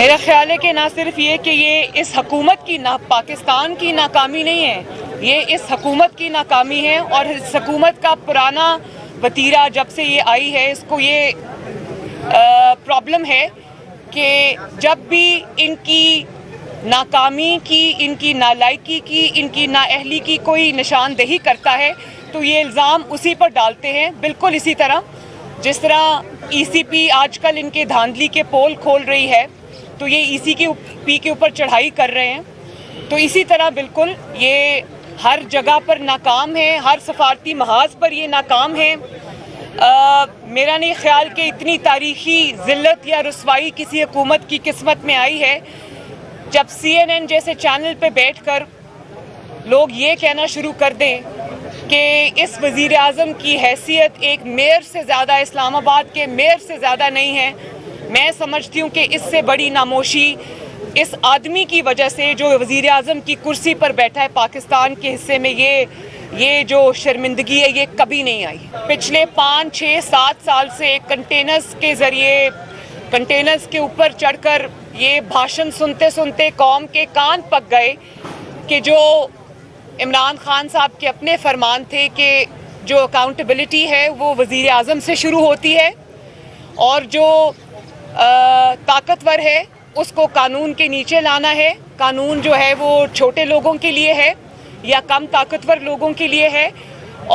میرا خیال ہے کہ نہ صرف یہ کہ یہ اس حکومت کی پاکستان کی ناکامی نہیں ہے، یہ اس حکومت کی ناکامی ہے، اور اس حکومت کا پرانا وتیرہ جب سے یہ آئی ہے اس کو یہ پرابلم ہے کہ جب بھی ان کی ناکامی کی، ان کی نالائکی کی، ان کی نااہلی کی کوئی نشاندہی کرتا ہے تو یہ الزام اسی پر ڈالتے ہیں، بالکل اسی طرح جس طرح ای سی پی آج کل ان کے دھاندلی کے پول کھول رہی ہے تو یہ ای سی پی کے اوپر چڑھائی کر رہے ہیں، تو اسی طرح بالکل یہ ہر جگہ پر ناکام ہے، ہر سفارتی محاذ پر یہ ناکام ہے۔ میرا نہیں خیال کہ اتنی تاریخی ذلت یا رسوائی کسی حکومت کی قسمت میں آئی ہے جب سی این این جیسے چینل پہ بیٹھ کر لوگ یہ کہنا شروع کر دیں کہ اس وزیر اعظم کی حیثیت ایک میئر سے زیادہ، اسلام آباد کے میئر سے زیادہ نہیں ہے۔ میں سمجھتی ہوں کہ اس سے بڑی ناموشی اس آدمی کی وجہ سے جو وزیر اعظم کی کرسی پر بیٹھا ہے پاکستان کے حصے میں، یہ جو شرمندگی ہے یہ کبھی نہیں آئی۔ پچھلے 5، 6، 7 سال سے کنٹینرز کے ذریعے کنٹینرز کے اوپر چڑھ کر یہ بھاشن سنتے سنتے قوم کے کان پک گئے کہ جو عمران خان صاحب کے اپنے فرمان تھے کہ جو اکاؤنٹیبلٹی ہے وہ وزیر اعظم سے شروع ہوتی ہے، اور جو طاقتور ہے اس کو قانون کے نیچے لانا ہے، قانون جو ہے وہ چھوٹے لوگوں کے لیے ہے یا کم طاقتور لوگوں کے لیے ہے،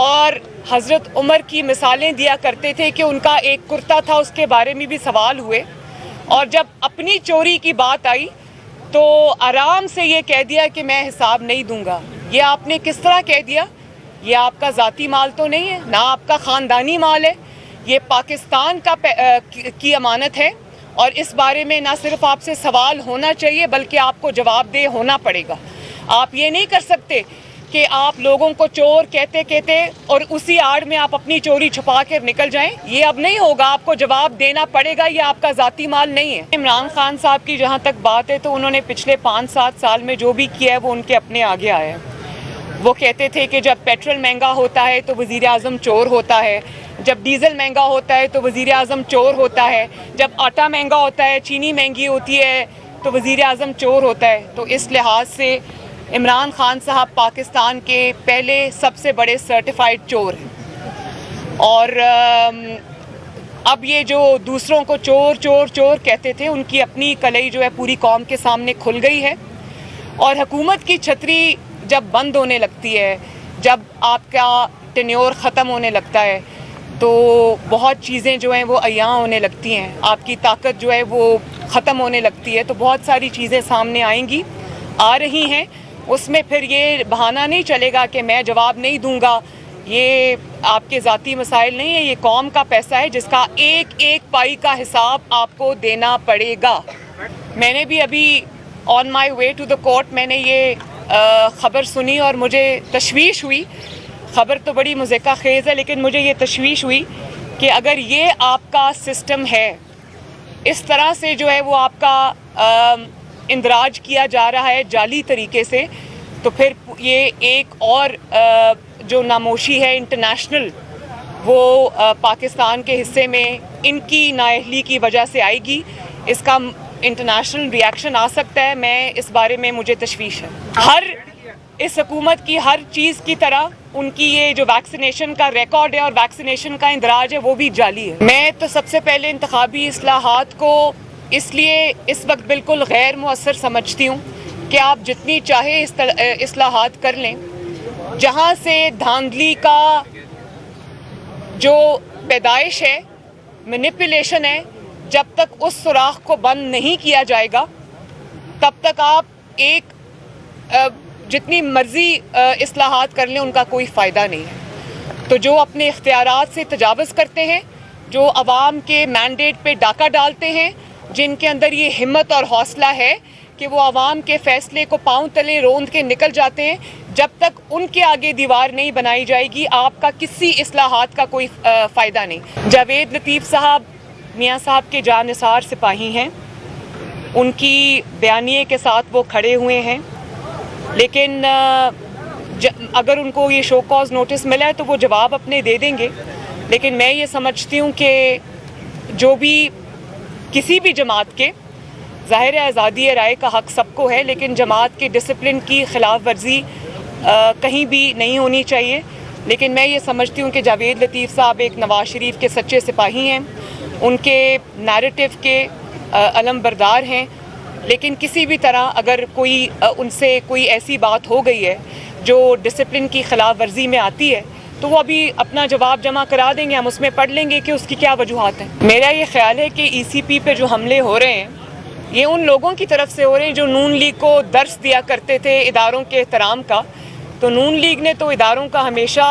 اور حضرت عمر کی مثالیں دیا کرتے تھے کہ ان کا ایک کرتا تھا، اس کے بارے میں بھی سوال ہوئے، اور جب اپنی چوری کی بات آئی تو آرام سے یہ کہہ دیا کہ میں حساب نہیں دوں گا۔ یہ آپ نے کس طرح کہہ دیا؟ یہ آپ کا ذاتی مال تو نہیں ہے، نہ آپ کا خاندانی مال ہے، یہ پاکستان کی امانت ہے، اور اس بارے میں نہ صرف آپ سے سوال ہونا چاہیے بلکہ آپ کو جواب دہ ہونا پڑے گا۔ آپ یہ نہیں کر سکتے کہ آپ لوگوں کو چور کہتے اور اسی آڑ میں آپ اپنی چوری چھپا کر نکل جائیں، یہ اب نہیں ہوگا، آپ کو جواب دینا پڑے گا، یہ آپ کا ذاتی مال نہیں ہے۔ عمران خان صاحب کی جہاں تک بات ہے تو انہوں نے پچھلے 5-7 سال میں جو بھی کیا ہے وہ ان کے اپنے آگے آیا ہے۔ وہ کہتے تھے کہ جب پیٹرول مہنگا ہوتا ہے تو وزیر اعظم چور ہوتا ہے، جب ڈیزل مہنگا ہوتا ہے تو وزیر اعظم چور ہوتا ہے، جب آٹا مہنگا ہوتا ہے، چینی مہنگی ہوتی ہے تو وزیر اعظم چور ہوتا ہے۔ تو اس لحاظ سے عمران خان صاحب پاکستان کے پہلے سب سے بڑے سرٹیفائیڈ چور ہیں، اور اب یہ جو دوسروں کو چور چور چور کہتے تھے ان کی اپنی کلئی جو ہے پوری قوم کے سامنے کھل گئی ہے، اور حکومت کی چھتری جب بند ہونے لگتی ہے، جب آپ کا ٹینیور ختم ہونے لگتا ہے تو بہت چیزیں جو ہیں وہ عیاں ہونے لگتی ہیں، آپ کی طاقت جو ہے وہ ختم ہونے لگتی ہے، تو بہت ساری چیزیں سامنے آئیں گی، آ رہی ہیں، اس میں پھر یہ بہانہ نہیں چلے گا کہ میں جواب نہیں دوں گا۔ یہ آپ کے ذاتی مسائل نہیں ہیں، یہ قوم کا پیسہ ہے جس کا ایک ایک پائی کا حساب آپ کو دینا پڑے گا۔ میں نے بھی ابھی آن مائی وے ٹو دا کورٹ میں نے یہ خبر سنی اور مجھے تشویش ہوئی، خبر تو بڑی مضحکہ خیز ہے لیکن مجھے یہ تشویش ہوئی کہ اگر یہ آپ کا سسٹم ہے، اس طرح سے جو ہے وہ آپ کا اندراج کیا جا رہا ہے جعلی طریقے سے، تو پھر یہ ایک اور جو ناموشی ہے انٹرنیشنل وہ پاکستان کے حصے میں ان کی نااہلی کی وجہ سے آئے گی، اس کا انٹرنیشنل ری ایکشن آ سکتا ہے۔ میں اس بارے میں مجھے تشویش ہے۔ اس حکومت کی ہر چیز کی طرح ان کی یہ جو ویکسینیشن کا ریکارڈ ہے اور ویکسینیشن کا اندراج ہے وہ بھی جعلی ہے۔ میں تو سب سے پہلے انتخابی اصلاحات کو اس لیے اس وقت بالکل غیر مؤثر سمجھتی ہوں کہ آپ جتنی چاہے اصلاحات کر لیں، جہاں سے دھاندلی کا جو پیدائش ہے، مینیپولیشن ہے، جب تک اس سوراخ کو بند نہیں کیا جائے گا تب تک آپ ایک جتنی مرضی اصلاحات کر لیں ان کا کوئی فائدہ نہیں ہے۔ تو جو اپنے اختیارات سے تجاوز کرتے ہیں، جو عوام کے مینڈیٹ پہ ڈاکہ ڈالتے ہیں، جن کے اندر یہ ہمت اور حوصلہ ہے کہ وہ عوام کے فیصلے کو پاؤں تلے روند کے نکل جاتے ہیں، جب تک ان کے آگے دیوار نہیں بنائی جائے گی آپ کا کسی اصلاحات کا کوئی فائدہ نہیں۔ جاوید لطیف صاحب میاں صاحب کے جانثار سپاہی ہیں، ان کی بیانیے کے ساتھ وہ کھڑے ہوئے ہیں، لیکن اگر ان کو یہ شو کاز نوٹس ملا ہے تو وہ جواب اپنے دے دیں گے، لیکن میں یہ سمجھتی ہوں کہ جو بھی کسی بھی جماعت کے ظاہر ہے آزادی رائے کا حق سب کو ہے، لیکن جماعت کے ڈسپلن کی خلاف ورزی کہیں بھی نہیں ہونی چاہیے. لیکن میں یہ سمجھتی ہوں کہ جاوید لطیف صاحب ایک نواز شریف کے سچے سپاہی ہیں، ان کے نیریٹو کے علم بردار ہیں. لیکن کسی بھی طرح اگر ان سے کوئی ایسی بات ہو گئی ہے جو ڈسپلن کی خلاف ورزی میں آتی ہے تو وہ ابھی اپنا جواب جمع کرا دیں گے، ہم اس میں پڑھ لیں گے کہ اس کی کیا وجوہات ہیں. میرا یہ خیال ہے کہ ای سی پی پہ جو حملے ہو رہے ہیں یہ ان لوگوں کی طرف سے ہو رہے ہیں جو نون لیگ کو درس دیا کرتے تھے اداروں کے احترام کا. تو نون لیگ نے تو اداروں کا ہمیشہ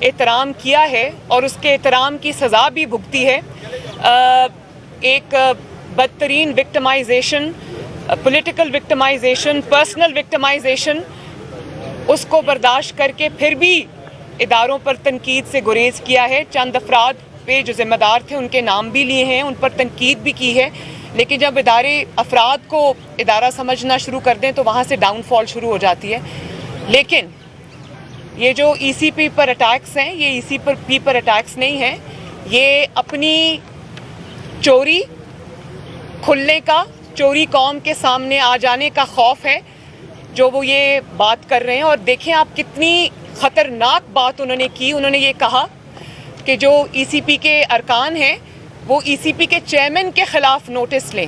احترام کیا ہے اور اس کے احترام کی سزا بھی بھگتی ہے. ایک بدترین victimisation, political victimisation, personal victimisation, اس کو برداشت کر کے پھر بھی اداروں پر تنقید سے گریز کیا ہے. چند افراد پہ جو ذمہ دار تھے ان کے نام بھی لیے ہیں، ان پر تنقید بھی کی ہے. لیکن جب افراد کو ادارہ سمجھنا شروع کر دیں تو وہاں سے ڈاؤن فال شروع ہو جاتی ہے. لیکن یہ جو ای سی پی پر اٹیکس ہیں یہ ای سی پی پر اٹیکس نہیں ہیں، یہ اپنی چوری کھلنے کا، چوری قوم کے سامنے آ جانے کا خوف ہے جو وہ یہ بات کر رہے ہیں. اور دیکھیں آپ کتنی خطرناک بات انہوں نے کی. انہوں نے یہ کہا کہ جو ای سی پی کے ارکان ہیں وہ ای سی پی کے چیئرمین کے خلاف نوٹس لیں.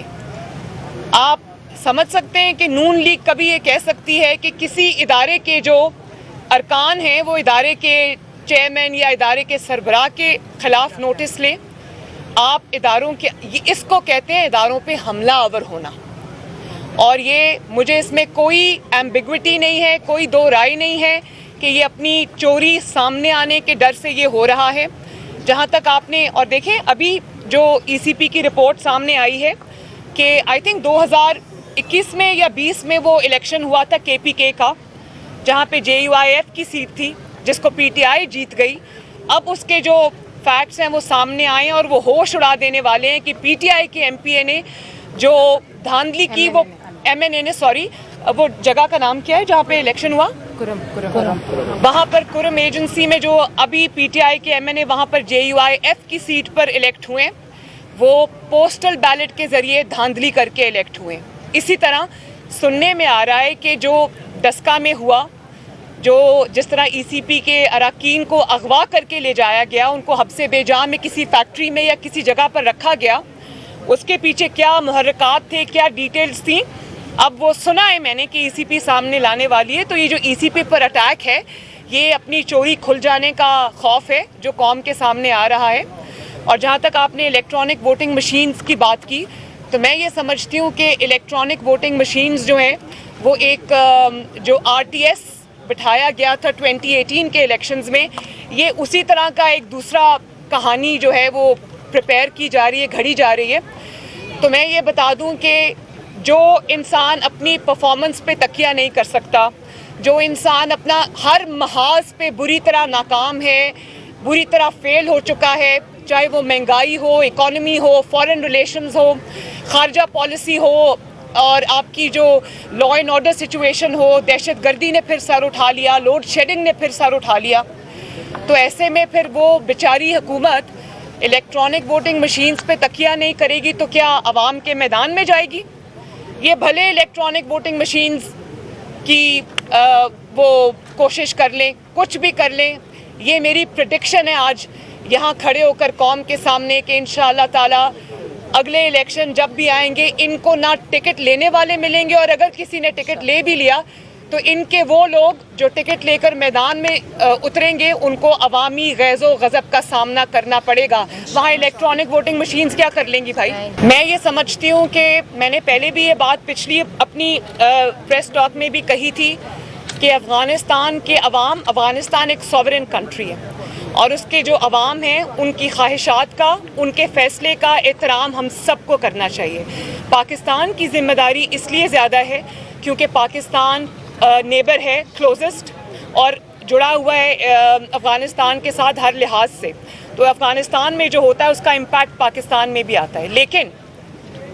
آپ سمجھ سکتے ہیں کہ نون لیگ کبھی یہ کہہ سکتی ہے کہ کسی ادارے کے جو ارکان ہیں وہ ادارے کے چیئرمین یا ادارے کے سربراہ کے خلاف نوٹس لیں. آپ اداروں کے، اس کو کہتے ہیں اداروں پہ حملہ آور ہونا. اور یہ مجھے اس میں کوئی ایمبیگوٹی نہیں ہے، کوئی دو رائے نہیں ہے کہ یہ اپنی چوری سامنے آنے کے ڈر سے یہ ہو رہا ہے. جہاں تک آپ نے، اور دیکھیں ابھی جو ای سی پی کی رپورٹ سامنے آئی ہے کہ آئی تھنک 2021 میں یا 20 میں وہ الیکشن ہوا تھا کے پی کے کا، جہاں پہ جے یو آئی ایف کی سیٹ تھی جس کو پی ٹی آئی جیت گئی. اب اس کے جو فیکٹس ہیں وہ سامنے آئے ہیں اور وہ ہوش اڑا دینے والے ہیں کہ پی ٹی آئی کے ایم پی اے نے جو دھاندلی کی، وہ ایم این اے نے، سوری وہ جگہ کا نام کیا ہے جہاں پہ الیکشن ہوا، وہاں پر کرم ایجنسی میں جو ابھی پی ٹی آئی کے ایم این اے وہاں پر جے یو آئی ایف کی سیٹ پر الیکٹ ہوئے، وہ پوسٹل بیلٹ کے ذریعے دھاندلی کر کے الیکٹ ہوئے. اسی طرح سننے میں آ رہا ہے کہ جو ڈسکا میں ہوا، جس طرح ای سی پی کے اراکین کو اغوا کر کے لے جایا گیا، ان کو حبس بے جا میں کسی فیکٹری میں یا کسی جگہ پر رکھا گیا، اس کے پیچھے کیا محرکات تھے، کیا ڈیٹیلز تھیں، اب وہ سنا ہے میں نے کہ ای سی پی سامنے لانے والی ہے. تو یہ جو ای سی پی پر اٹیک ہے یہ اپنی چوری کھل جانے کا خوف ہے جو قوم کے سامنے آ رہا ہے. اور جہاں تک آپ نے الیکٹرانک ووٹنگ مشینز کی بات کی تو میں یہ سمجھتی ہوں کہ الیکٹرانک ووٹنگ مشینز جو ہیں وہ ایک جو آر ٹی ایس بٹھایا گیا تھا 2018 کے الیکشنز میں، یہ اسی طرح کا ایک دوسرا کہانی جو ہے وہ پریپیئر کی جا رہی ہے، گھڑی جا رہی ہے. تو میں یہ بتا دوں کہ جو انسان اپنی پرفارمنس پہ تکیہ نہیں کر سکتا، جو انسان اپنا ہر محاذ پہ بری طرح ناکام ہے، بری طرح فیل ہو چکا ہے، چاہے وہ مہنگائی ہو، اکانومی ہو، فارن ریلیشنز ہو، خارجہ پالیسی ہو، اور آپ کی جو لا اینڈ آرڈر سچویشن ہو، دہشت گردی نے پھر سر اٹھا لیا، لوڈ شیڈنگ نے پھر سر اٹھا لیا، تو ایسے میں پھر وہ بیچاری حکومت الیکٹرانک ووٹنگ مشینز پہ تکیہ نہیں کرے گی تو کیا عوام کے میدان میں جائے گی؟ یہ بھلے الیکٹرانک ووٹنگ مشینز کی وہ کوشش کر لیں، کچھ بھی کر لیں، یہ میری پریڈکشن ہے آج یہاں کھڑے ہو کر قوم کے سامنے کہ انشاءاللہ تعالی اگلے الیکشن جب بھی آئیں گے ان کو نہ ٹکٹ لینے والے ملیں گے، اور اگر کسی نے ٹکٹ لے بھی لیا تو ان کے وہ لوگ جو ٹکٹ لے کر میدان میں اتریں گے ان کو عوامی غیظ و غضب کا سامنا کرنا پڑے گا. وہاں الیکٹرانک ووٹنگ مشینز کیا کر لیں گی بھائی؟ میں یہ سمجھتی ہوں کہ میں نے پہلے بھی یہ بات پچھلی اپنی پریس ٹاک میں بھی کہی تھی کہ افغانستان کے عوام، افغانستان ایک سوورن کنٹری ہے اور اس کے جو عوام ہیں ان کی خواہشات کا، ان کے فیصلے کا احترام ہم سب کو کرنا چاہیے. پاکستان کی ذمہ داری اس لیے زیادہ ہے کیونکہ پاکستان نیبر ہے، کلوزسٹ، اور جڑا ہوا ہے افغانستان کے ساتھ ہر لحاظ سے. تو افغانستان میں جو ہوتا ہے اس کا امپیکٹ پاکستان میں بھی آتا ہے، لیکن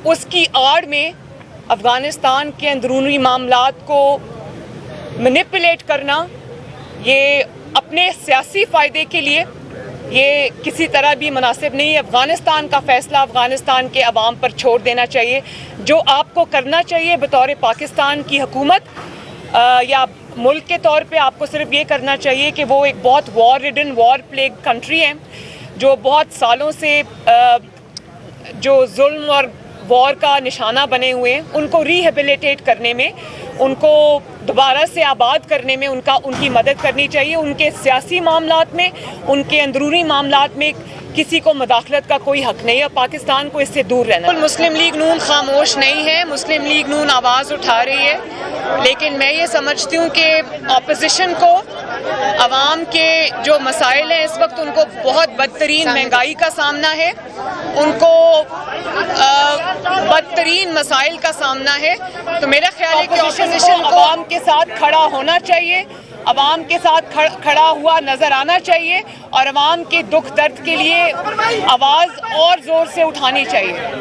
اس کی آڑ میں افغانستان کے اندرونی معاملات کو مینیپولیٹ کرنا، یہ اپنے سیاسی فائدے کے لیے یہ کسی طرح بھی مناسب نہیں ہے. افغانستان کا فیصلہ افغانستان کے عوام پر چھوڑ دینا چاہیے. جو آپ کو کرنا چاہیے بطور پاکستان کی حکومت یا ملک کے طور پہ آپ کو صرف یہ کرنا چاہیے کہ وہ ایک بہت وار ریڈن وار پلیگ کنٹری ہے جو بہت سالوں سے جو ظلم اور وار کا نشانہ بنے ہوئے ہیں ان کو ریہیبلیٹیٹ کرنے میں, ان کو دوبارہ سے آباد کرنے میں ان کی مدد کرنی چاہیے. ان کے سیاسی معاملات میں, ان کے اندرونی معاملات میں کسی کو مداخلت کا کوئی حق نہیں ہے. پاکستان کو اس سے دور رہنا. مسلم لیگ نون خاموش نہیں ہے, مسلم لیگ نون آواز اٹھا رہی ہے, لیکن میں یہ سمجھتی ہوں کہ اپوزیشن کو عوام کے جو مسائل ہیں اس وقت ان کو بہت بدترین مہنگائی کا سامنا ہے, ان کو بدترین مسائل کا سامنا ہے. تو میرا خیال ہے کہ اپوزیشن کو عوام کے ساتھ کھڑا ہونا چاہیے, عوام کے ساتھ کھڑا ہوا نظر آنا چاہیے اور عوام کے دکھ درد کے لیے آواز اور زور سے اٹھانی چاہیے.